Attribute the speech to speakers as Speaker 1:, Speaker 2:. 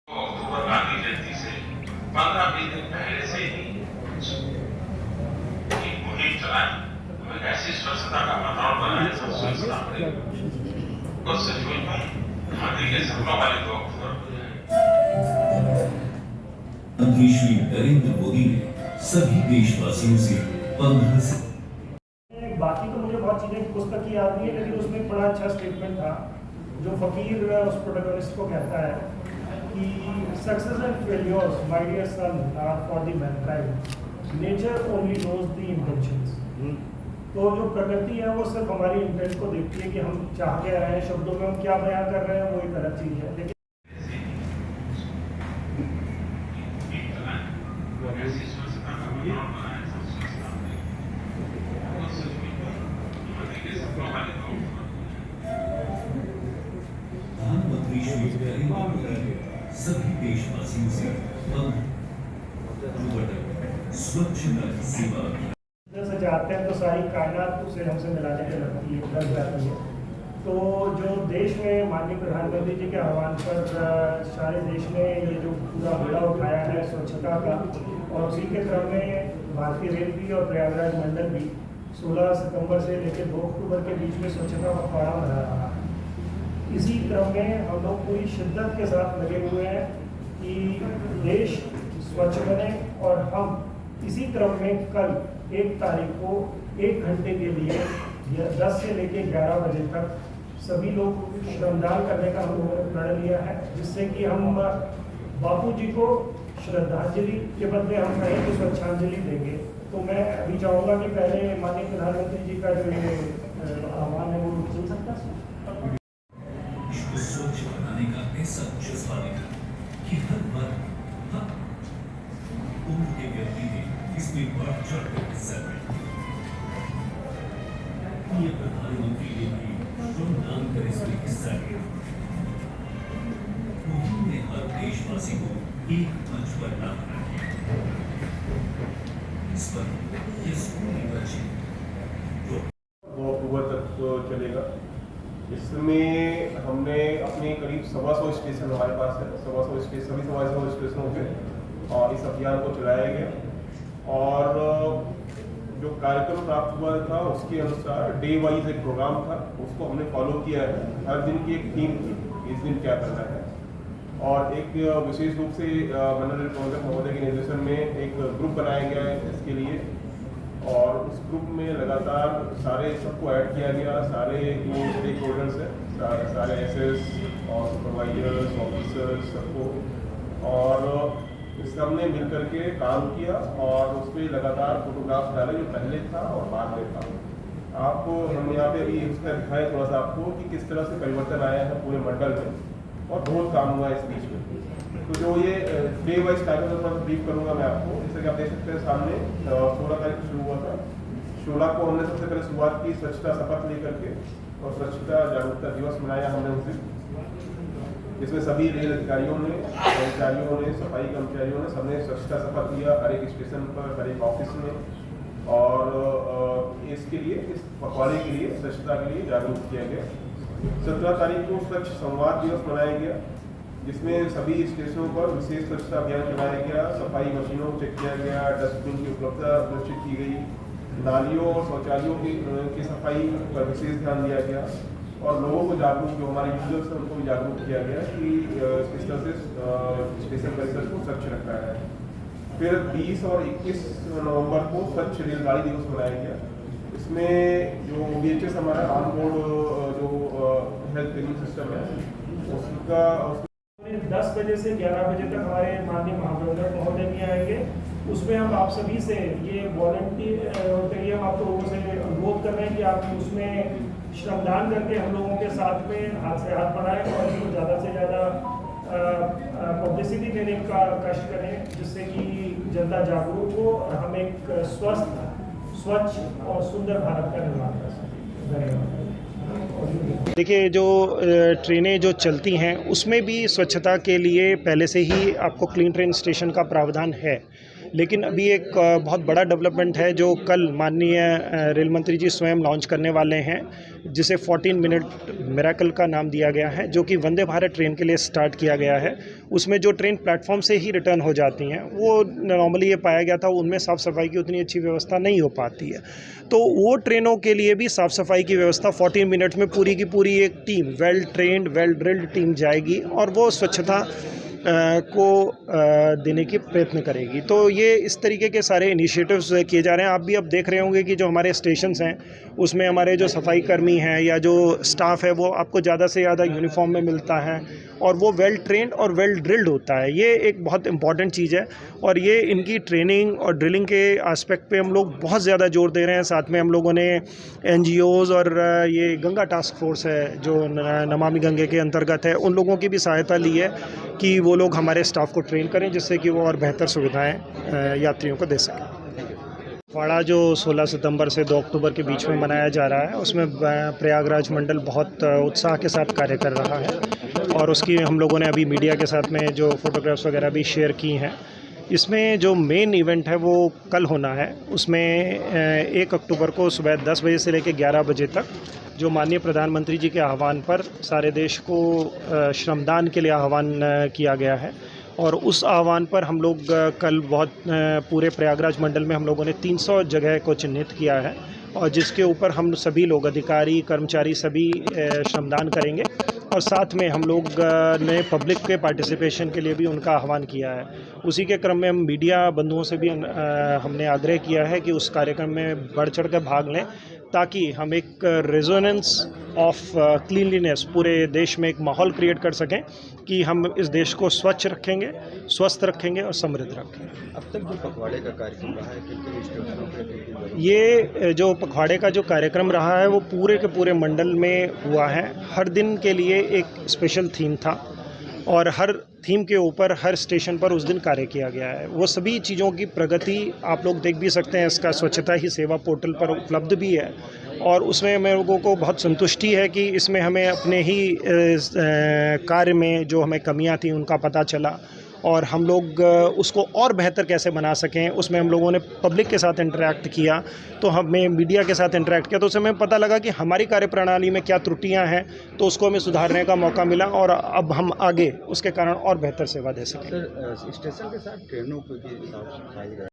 Speaker 1: अक्टूबर गांधी जयंती से 15-20 दिन पहले से ही एक मुहिम चलाई, ऐसी स्वच्छता का वातावरण बनाए सब स्वच्छता तो सच में गांधी के सपनों वाले 2 अक्टूबर को
Speaker 2: प्रधानमंत्री श्री नरेंद्र मोदी ने सभी देशवासियों से 15 से
Speaker 3: बाकी तो मुझे बहुत चीज़ें पुस्तक की याद नहीं है, लेकिन उसमें एक बड़ा अच्छा स्टेटमेंट था जो फकीर उस प्रोटोगनिस्ट को कहता है कि success and failures my dear son are for the mankind, nature only knows the intentions. तो जो प्रकृति है वो सिर्फ हमारी इंटेंट को देखती है कि हम चाह क्या रहे हैं, शब्दों में हम क्या बयां कर रहे हैं, वो एक अलग चीज़ है। लेकिन
Speaker 2: प्रधानमंत्री श्री नरेंद्र मोदी ने सभी देशवासियों से 15 अक्टूबर तक स्वच्छता की सेवा
Speaker 3: से जाते हैं तो सारी कायनात उसे हमसे मिलाने के लगती है, लग जाती है। तो जो देश में माननीय प्रधानमंत्री जी के आह्वान पर सारे देश ने ये जो पूरा बेड़ा उठाया है स्वच्छता का, और उसी के क्रम में भारतीय रेल भी और प्रयागराज मंडल भी 16 सितंबर से लेकर 2 अक्टूबर के बीच में स्वच्छता पखवाड़ा मना रहा है। इसी क्रम में हम लोग पूरी शिद्दत के साथ लगे हुए हैं कि देश स्वच्छ बने, और हम इसी क्रम में कल 1 तारीख को 1 घंटे के लिए 10 से लेकर 11 बजे तक सभी लोग श्रमदान करने का हम लोगों ने प्रण लिया है, जिससे कि हम बापू जी को श्रद्धांजलि के बदले हम कहें कि स्वच्छांजलि देंगे। तो मैं अभी चाहूँगा कि पहले माननीय प्रधानमंत्री जी का जो ये आह्वान है वो सुन सकता है।
Speaker 2: इसको स्वच्छ बनाने का ऐसा जज्बा देखा कि हर वर्ग, हर उम्र के व्यक्ति ने इसमें बढ़ चढ़ कर हिस्सा लिया। ये प्रधानमंत्री ने भी श्रमदान कर इसमें हिस्सा लिया। उन्होंने हर देशवासी को एक मंच पर ला रखा। इस पर ये स्कूली बच्चे
Speaker 4: 2 अक्टूबर तक चलेगा। इसमें हमने अपने करीब 125 स्टेशन हमारे पास है, 125 स्टेशन, सभी 125 स्टेशनों पे और इस अभियान को चलाया गया। और जो कार्यक्रम प्राप्त हुआ था उसके अनुसार डे वाइज एक प्रोग्राम था, उसको हमने फॉलो किया है। हर दिन की एक थीम थी, इस दिन क्या करना है, और एक विशेष रूप से मनोहर प्रबंधक महोदय के निर्देशन में एक ग्रुप बनाया गया है इसके लिए, और उस ग्रुप में लगातार सारे सबको ऐड किया गया, सारे जो स्टेक होल्डर्स हैं, सारे एसएस और सुपरवाइजर्स, ऑफिसर्स, सबको, और सबने मिल करके काम किया और उस पर लगातार फोटोग्राफ डाले जो पहले था और बाद में था। आपको हम यहाँ पे अभी उसका दिखाएं थोड़ा सा आपको कि किस तरह से परिवर्तन आया है पूरे मंडल में, और बहुत काम हुआ है इस बीच में। तो जो ये डे वाइज टाइम पर ब्रीफ करूँगा मैं आपको, जैसे कि आप देख सकते हैं सामने 16 तारीख को शुरू हुआ था। 16 को हमने सबसे पहले शुरुआत की स्वच्छता शपथ लेकर के, और स्वच्छता जागरूकता दिवस मनाया हमने उस दिन, जिसमें सभी रेल अधिकारियों ने, कर्मचारियों ने, सफाई कर्मचारियों ने, सबने स्वच्छता शपथ लिया हर एक स्टेशन पर, हर एक ऑफिस में, और इसके लिए, इस पखवाड़े के लिए, स्वच्छता के लिए जागरूक किया गया। 17 तारीख को स्वच्छ संवाद दिवस मनाया गया, जिसमें सभी स्टेशनों पर विशेष स्वच्छता अभियान चलाया गया, सफाई मशीनों को चेक किया गया, डस्टबिन की उपलब्धता सुनिश्चित की गई, नालियों और शौचालयों की सफाई पर विशेष ध्यान दिया गया, और लोगों को जागरूक, जो हमारे यूजर्स हैं उनको भी जागरूक किया गया कि किस तरह से स्टेशन परिसर को स्वच्छ रखा है। फिर 20 और 21 नवंबर को स्वच्छ रेलगाड़ी दिवस मनाया गया। इसमें जो OBHS हमारा ऑन बोर्ड जो हेल्थ ट्रेनिंग सिस्टम है उसका
Speaker 3: 10 बजे से 11 बजे तक हमारे माननीय महाप्रबंधक महोदय भी आएंगे। उसमें हम आप सभी से ये वॉलंटियर के लिए हम आप लोगों से अनुरोध कर रहे हैं कि आप उसमें श्रमदान करके हम लोगों के साथ में हाथ से हाथ बढ़ाएं और इसको ज़्यादा से ज़्यादा पब्लिसिटी देने का कष्ट करें, जिससे कि जनता जागरूक हो और हम एक स्वस्थ, स्वच्छ और सुंदर भारत का निर्माण कर सकें। धन्यवाद।
Speaker 5: देखिए, जो ट्रेनें जो चलती हैं उसमें भी स्वच्छता के लिए पहले से ही आपको क्लीन ट्रेन स्टेशन का प्रावधान है, लेकिन अभी एक बहुत बड़ा डेवलपमेंट है जो कल माननीय रेल मंत्री जी स्वयं लॉन्च करने वाले हैं, जिसे 14 मिनट मिरेकल का नाम दिया गया है, जो कि वंदे भारत ट्रेन के लिए स्टार्ट किया गया है। उसमें जो ट्रेन प्लेटफॉर्म से ही रिटर्न हो जाती हैं, वो नॉर्मली ये पाया गया था उनमें साफ़ सफाई की उतनी अच्छी व्यवस्था नहीं हो पाती है। तो वो ट्रेनों के लिए भी साफ़ सफाई की व्यवस्था 14 मिनट में पूरी की पूरी एक team, well trained well drilled team जाएगी और वो स्वच्छता को देने की प्रयत्न करेगी। तो ये इस तरीके के सारे इनिशिएटिव्स किए जा रहे हैं। आप भी अब देख रहे होंगे कि जो हमारे स्टेशंस हैं उसमें हमारे जो सफाई कर्मी हैं या जो स्टाफ है वो आपको ज़्यादा से ज़्यादा यूनिफॉर्म में मिलता है और वो वेल ट्रेंड और वेल ड्रिल्ड होता है। ये एक बहुत इंपॉर्टेंट चीज़ है और ये इनकी ट्रेनिंग और ड्रिलिंग के एस्पेक्ट पे हम लोग बहुत ज़्यादा जोर दे रहे हैं। साथ में हम लोगों ने NGOs और ये गंगा टास्क फोर्स है जो नमामि गंगे के अंतर्गत है, उन लोगों की भी सहायता ली है कि वो लोग हमारे स्टाफ को ट्रेन करें जिससे कि वो और बेहतर सुविधाएं यात्रियों को दे सकें। पखवाड़ा जो 16 सितंबर से 2 अक्टूबर के बीच में मनाया जा रहा है उसमें प्रयागराज मंडल बहुत उत्साह के साथ कार्य कर रहा है और उसकी हम लोगों ने अभी मीडिया के साथ में जो फोटोग्राफ्स वगैरह भी शेयर की हैं। इसमें जो मेन इवेंट है वो कल होना है। उसमें 1 अक्टूबर को सुबह 10 बजे से लेकर 11 बजे तक जो माननीय प्रधानमंत्री जी के आह्वान पर सारे देश को श्रमदान के लिए आह्वान किया गया है और उस आह्वान पर हम लोग कल बहुत पूरे प्रयागराज मंडल में हम लोगों ने 300 जगह को चिन्हित किया है और जिसके ऊपर हम सभी लोग अधिकारी कर्मचारी सभी श्रमदान करेंगे और साथ में हम लोग ने पब्लिक के पार्टिसिपेशन के लिए भी उनका आह्वान किया है। उसी के क्रम में हम मीडिया बंधुओं से भी हमने आग्रह किया है कि उस कार्यक्रम में बढ़ चढ़ कर भाग लें ताकि हम एक रेजोनेंस ऑफ क्लीनलीनेस पूरे देश में एक माहौल क्रिएट कर सकें कि हम इस देश को स्वच्छ रखेंगे, स्वस्थ रखेंगे और समृद्ध रखेंगे।
Speaker 6: अब तक जो पखवाड़े का कार्यक्रम रहा है किन स्टेशनों पर
Speaker 5: ये जो पखवाड़े का जो कार्यक्रम रहा है वो पूरे के पूरे मंडल में हुआ है। हर दिन के लिए एक स्पेशल थीम था और हर थीम के ऊपर हर स्टेशन पर उस दिन कार्य किया गया है। वो सभी चीज़ों की प्रगति आप लोग देख भी सकते हैं। इसका स्वच्छता ही सेवा पोर्टल पर उपलब्ध भी है और उसमें मेरे लोगों को बहुत संतुष्टि है कि इसमें हमें अपने ही कार्य में जो हमें कमियां थी उनका पता चला और हम लोग उसको और बेहतर कैसे बना सकें उसमें हम लोगों ने पब्लिक के साथ इंटरेक्ट किया, तो हमें मीडिया के साथ इंटरेक्ट किया तो उससे हमें पता लगा कि हमारी कार्यप्रणाली में क्या त्रुटियां हैं, तो उसको हमें सुधारने का मौका मिला और अब हम आगे उसके कारण और बेहतर सेवा दे सकें।
Speaker 6: सर स्टेशन के साथ ट्रेनों को भी साफ सफाई